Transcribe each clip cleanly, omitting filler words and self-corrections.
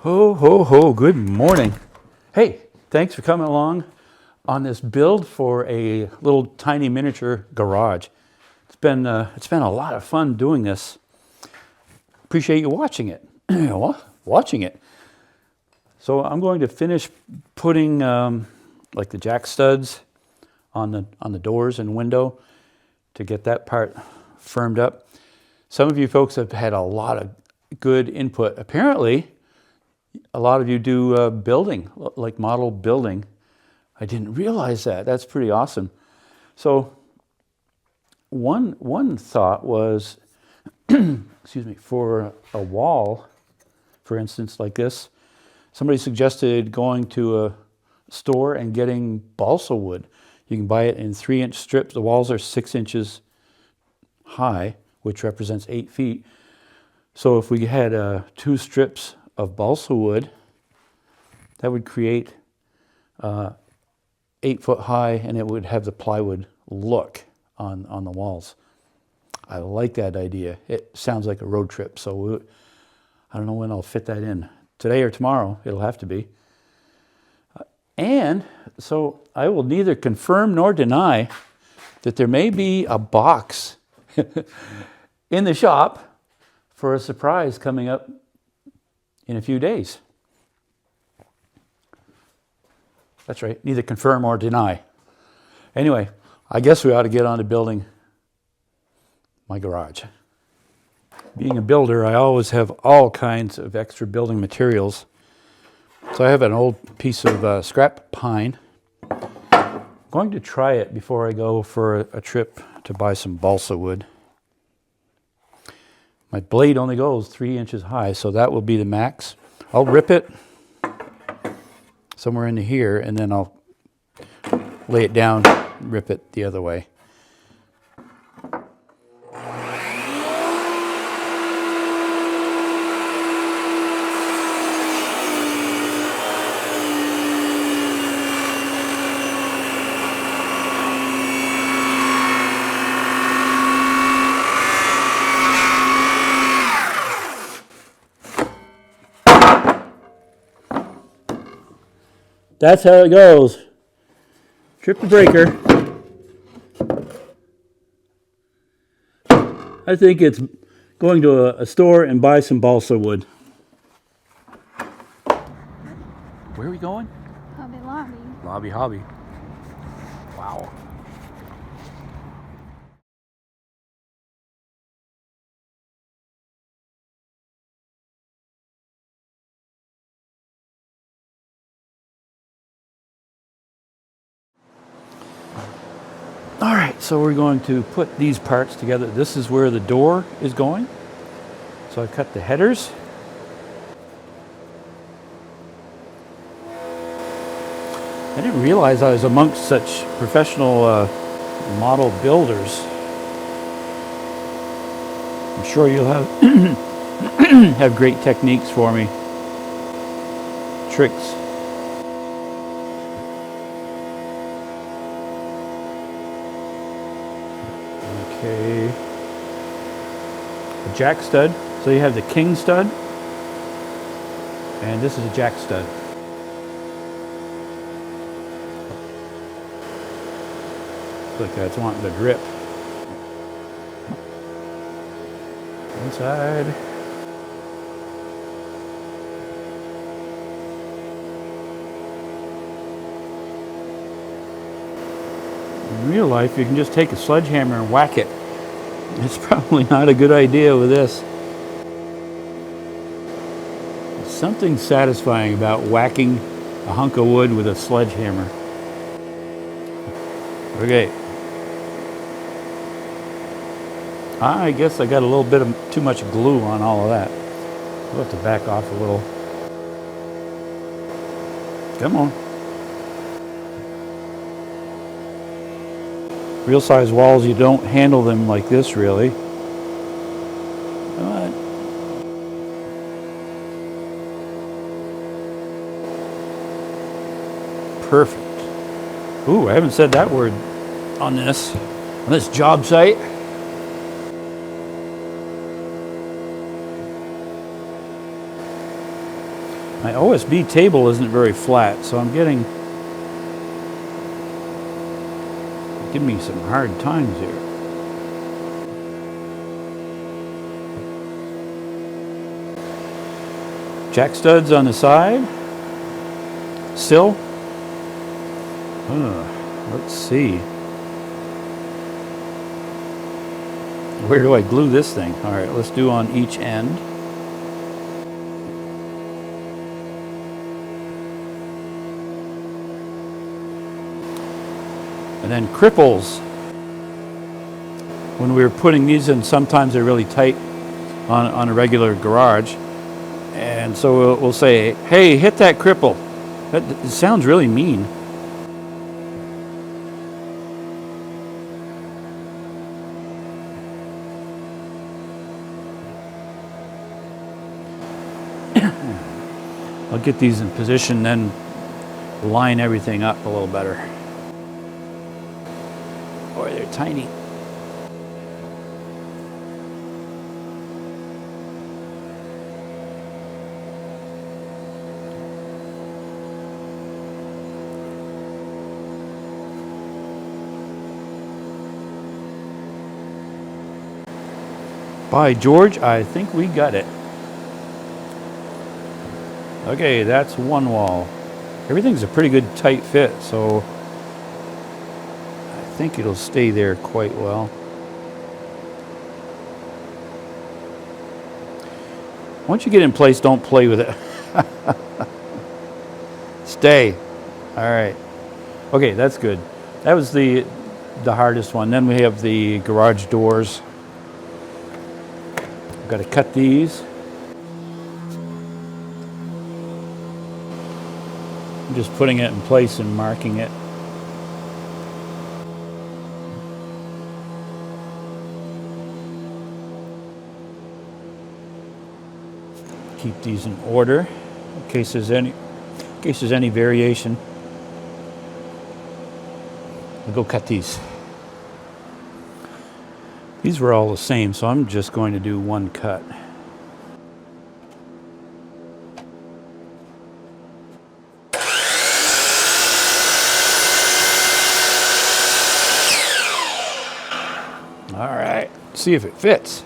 Ho, ho, ho, good morning. Hey, thanks for coming along on this build for a little tiny miniature garage. It's been a lot of fun doing this. Appreciate you watching it. Watching it. So I'm going to finish putting like the jack studs on the doors and window to get that part firmed up. Some of you folks have had a lot of good input. Apparently, a lot of you do building, like model building. I didn't realize that. That's pretty awesome. So one thought was, excuse me, for a wall, for instance, like this, somebody suggested going to a store and getting balsa wood. You can buy it in 3-inch strips. The walls are 6 inches high, which represents 8 feet. So if we had 2 strips of balsa wood, that would create 8 foot high, and it would have the plywood look on the walls. I like that idea. It sounds like a road trip, so I don't know when I'll fit that in. Today or tomorrow, it'll have to be. And so I will neither confirm nor deny that there may be a box in the shop for a surprise coming up in a few days. That's right, neither confirm or deny. Anyway, I guess we ought to get on to building my garage. Being a builder, I always have all kinds of extra building materials. So I have an old piece of scrap pine. I'm going to try it before I go for a trip to buy some balsa wood. My blade only goes 3 inches high, so that will be the max. I'll rip it somewhere into here, and then I'll lay it down, rip it the other way. That's how it goes. Trip the breaker. I think it's going to a store and buy some balsa wood. Where are we going? Hobby Lobby. Lobby Hobby. Wow. All right, so we're going to put these parts together. This is where the door is going. So I cut the headers. I didn't realize I was amongst such professional model builders. I'm sure you'll have have great techniques for me. Tricks. Okay. A jack stud. So you have the king stud. And this is a jack stud. Look, that's wanting to drip. Inside. In real life, you can just take a sledgehammer and whack it. It's probably not a good idea with this. There's something satisfying about whacking a hunk of wood with a sledgehammer. Okay. I guess I got a little bit of too much glue on all of that. We'll have to back off a little. Come on. Real size walls, you don't handle them like this really. But perfect. Ooh, I haven't said that word on this job site. My OSB table isn't very flat, so I'm giving me some hard times here. Jack studs on the side. Sill. Let's see. Where do I glue this thing? All right, let's do on each end. And then cripples. When we were putting these in, sometimes they're really tight on a regular garage. And so we'll say, hey, hit that cripple. That sounds really mean. I'll get these in position, then line everything up a little better. Boy, they're tiny. By George, I think we got it. Okay, that's one wall. Everything's a pretty good tight fit, so I think it'll stay there quite well. Once you get in place, don't play with it. Stay. All right. Okay, that's good. That was the hardest one. Then we have the garage doors. I've got to cut these. I'm just putting it in place and marking it. Keep these in order in case there's any variation. I'll go cut these. These were all the same, so I'm just going to do one cut. All right, see if it fits.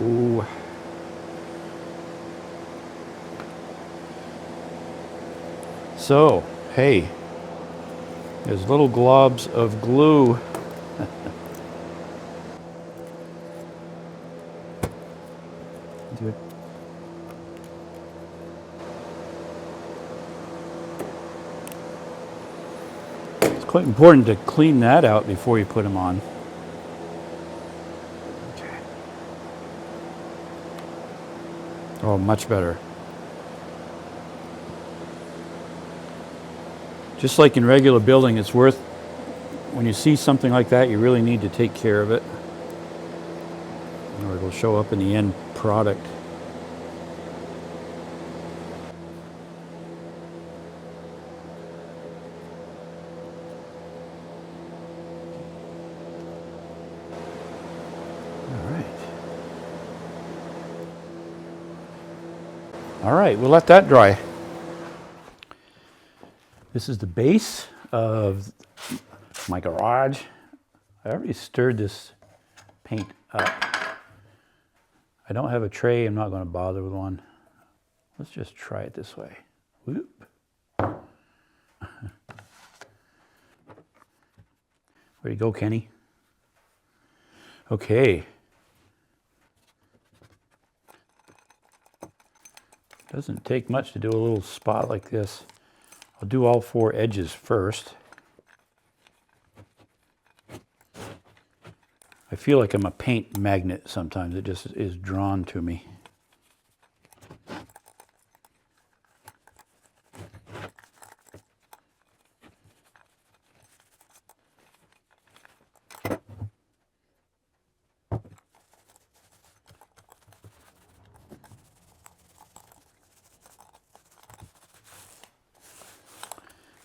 Ooh. So, hey, there's little globs of glue. Do it. It's quite important to clean that out before you put them on. Okay. Oh, much better. Just like in regular building, it's worth, when you see something like that, you really need to take care of it, or it'll show up in the end product. All right, we'll let that dry. This is the base of my garage. I already stirred this paint up. I don't have a tray. I'm not going to bother with one. Let's just try it this way. Whoop. Where you go, Kenny? Okay. Doesn't take much to do a little spot like this. I'll do all four edges first. I feel like I'm a paint magnet sometimes. It just is drawn to me.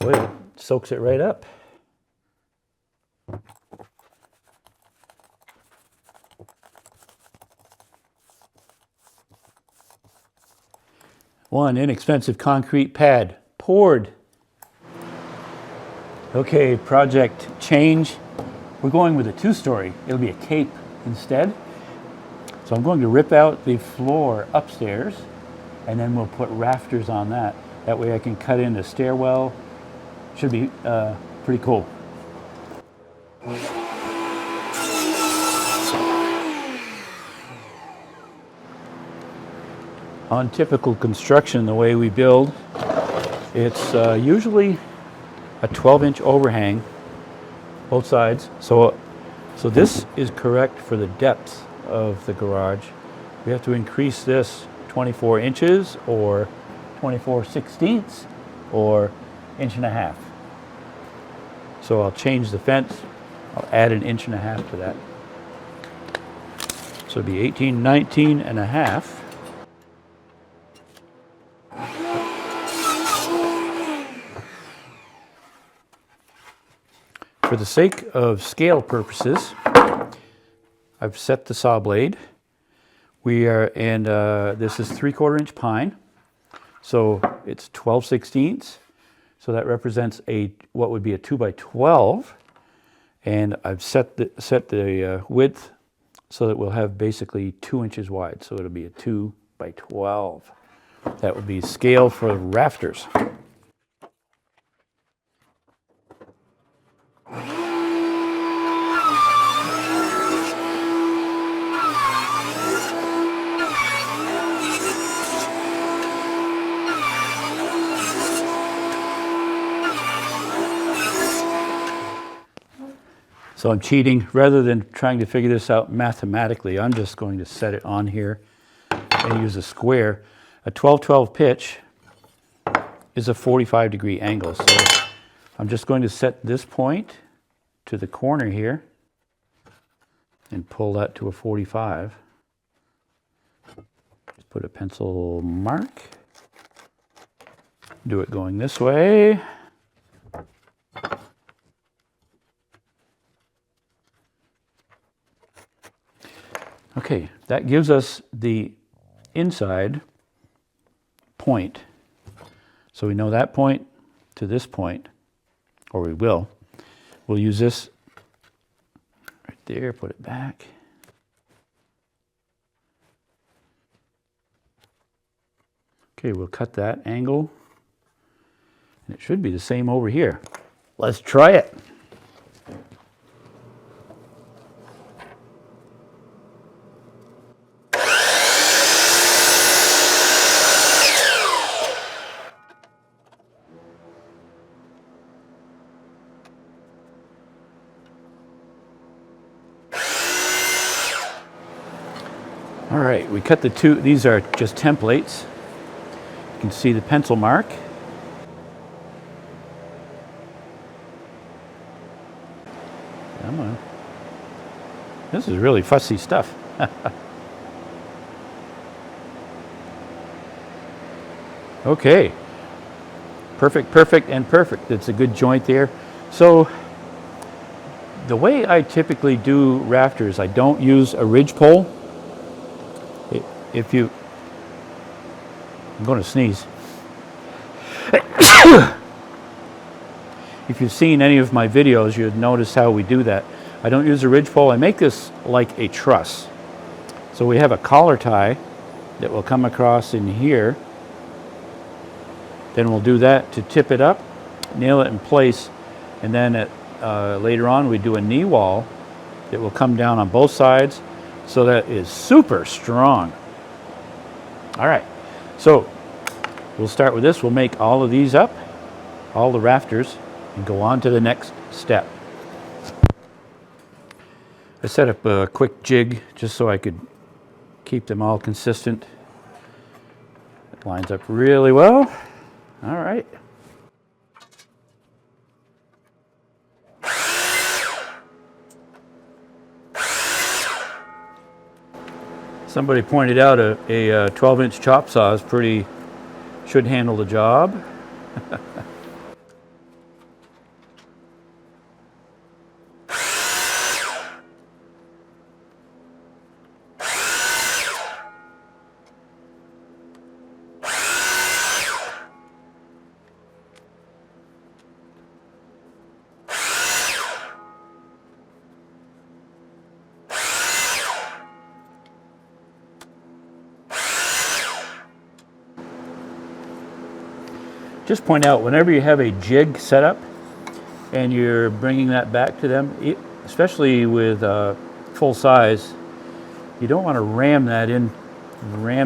Boy, it soaks it right up. One inexpensive concrete pad poured. Okay, project change. We're going with a 2-story. It'll be a cape instead. So I'm going to rip out the floor upstairs, and then we'll put rafters on that. That way I can cut in a stairwell. Should be pretty cool. On typical construction, the way we build, it's usually a 12-inch overhang, both sides. So this is correct for the depth of the garage. We have to increase this 24 inches or 24/16 or 1.5 inches. So I'll change the fence. I'll add 1.5 inches to that. So it'll be 18, 19.5. For the sake of scale purposes, I've set the saw blade. This is 3/4 inch pine, so it's 12/16. So that represents what would be a 2x12, and I've set the width so that we'll have basically 2 inches wide. So it'll be a 2x12. That would be scale for rafters. So I'm cheating. Rather than trying to figure this out mathematically, I'm just going to set it on here and use a square. A 12-12 pitch is a 45-degree angle. So I'm just going to set this point to the corner here and pull that to a 45. Just put a pencil mark. Do it going this way. Okay, that gives us the inside point. So we know that point to this point, or we will. We'll use this right there, put it back. Okay, we'll cut that angle. And it should be the same over here. Let's try it. All right, we cut the two. These are just templates. You can see the pencil mark. Come on. This is really fussy stuff. Okay. Perfect, perfect, and perfect. It's a good joint there. So the way I typically do rafters, I don't use a ridge pole. I'm going to sneeze. If you've seen any of my videos, you'd notice how we do that. I don't use a ridge pole. I make this like a truss. So we have a collar tie that will come across in here. Then we'll do that to tip it up, nail it in place, and then later on we do a knee wall that will come down on both sides, so that is super strong. All right, so we'll start with this. We'll make all of these up, all the rafters, and go on to the next step. I set up a quick jig just so I could keep them all consistent. It lines up really well. All right. Somebody pointed out a 12-inch chop saw should handle the job. just point out, whenever you have a jig set up and you're bringing that back to them, especially with full size, you don't want to ram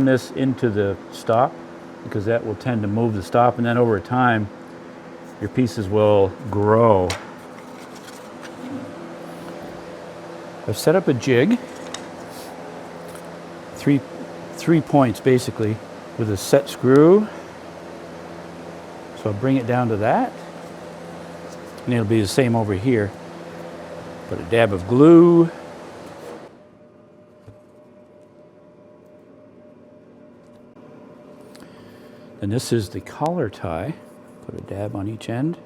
this into the stop, because that will tend to move the stop, and then over time your pieces will grow. I've set up a jig, three points basically, with a set screw. So I'll bring it down to that, and it'll be the same over here. Put a dab of glue. And this is the collar tie. Put a dab on each end.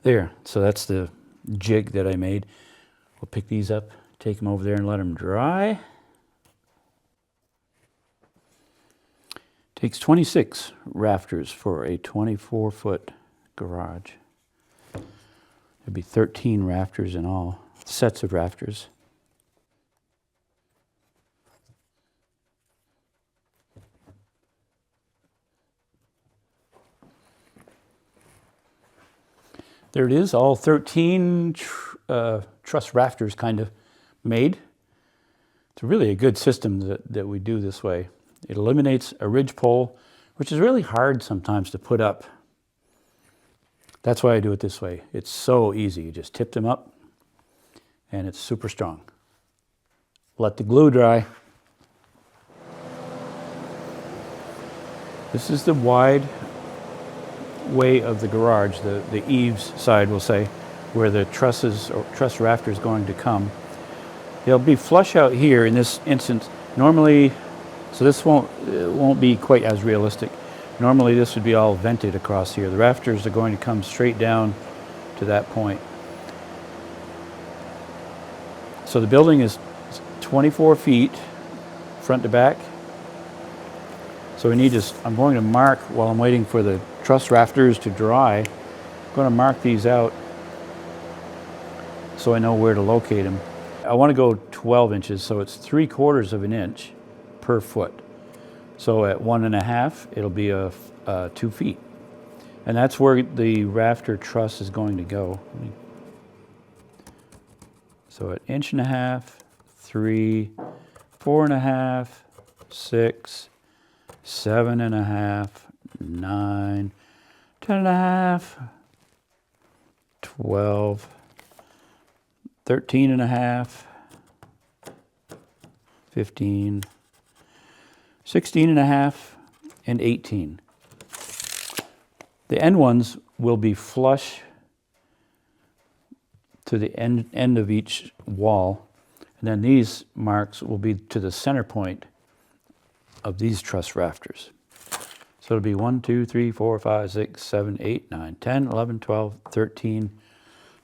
There, so that's the jig that I made. We'll pick these up, take them over there and let them dry. Takes 26 rafters for a 24-foot garage. There'd be 13 rafters in all, sets of rafters. There it is, all 13 truss rafters kind of made. It's really a good system that we do this way. It eliminates a ridge pole, which is really hard sometimes to put up. That's why I do it this way. It's so easy. You just tip them up, and it's super strong. Let the glue dry. This is the wide way of the garage, the eaves side, we'll say, where the trusses or truss rafter is going to come. They'll be flush out here in this instance. Normally, so this won't be quite as realistic. Normally this would be all vented across here. The rafters are going to come straight down to that point. So the building is 24 feet front to back. So I'm going to mark, while I'm waiting for the truss rafters to dry, I'm going to mark these out so I know where to locate them. I want to go 12 inches, so it's 3/4 of an inch per foot. So at 1.5, it'll be 2 feet. And that's where the rafter truss is going to go. So at 1.5 inches, 3, 4.5, 6, 7.5, 9, 10.5, 12, 13.5, 15, 16.5, and 18. The end ones will be flush to the end of each wall, and then these marks will be to the center point of these truss rafters. So it'll be 1, 2, 3, 4, 5, 6, 7, 8, 9, 10, 11, 12, 13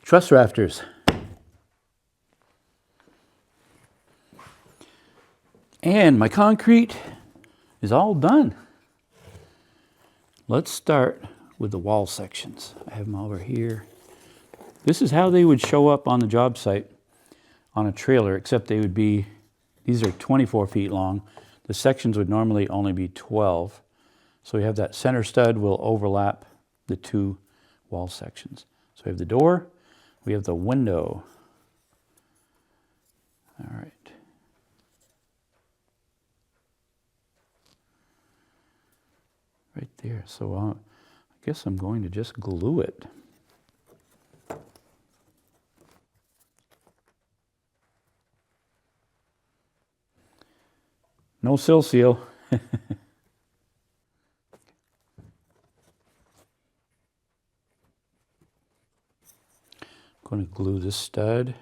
truss rafters. And my concrete is all done. Let's start with the wall sections. I have them over here. This is how they would show up on the job site on a trailer, except these are 24 feet long. The sections would normally only be 12. So we have that center stud will overlap the two wall sections. So we have the door, we have the window. All right. Right there. So I guess I'm going to just glue it. No sill seal. I'm going to glue this stud.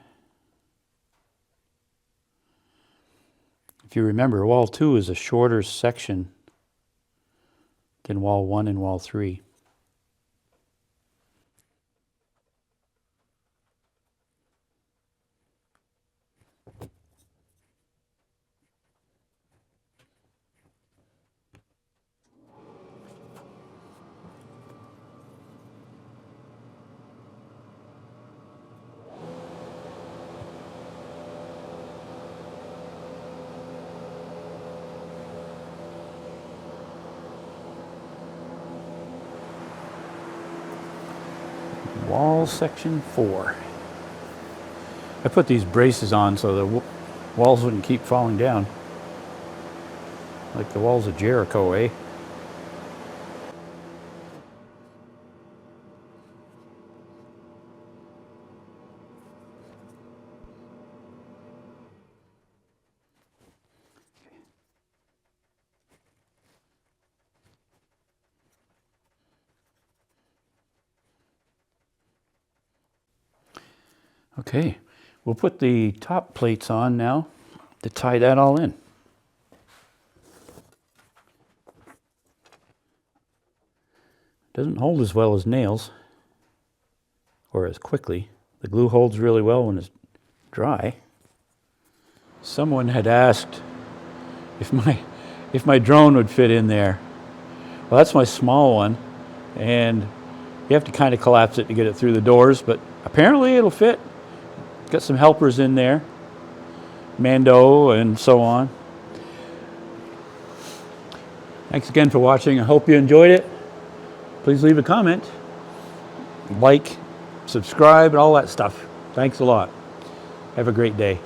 If you remember, wall 2 is a shorter section than wall 1 and wall 3. Wall section 4. I put these braces on so the walls wouldn't keep falling down. Like the walls of Jericho, eh? Okay, we'll put the top plates on now to tie that all in. Doesn't hold as well as nails, or as quickly. The glue holds really well when it's dry. Someone had asked if my drone would fit in there. Well, that's my small one, and you have to kind of collapse it to get it through the doors, but apparently it'll fit. Got some helpers in there, Mando and so on. Thanks again for watching. I hope you enjoyed it. Please leave a comment, like, subscribe, and all that stuff. Thanks a lot. Have a great day.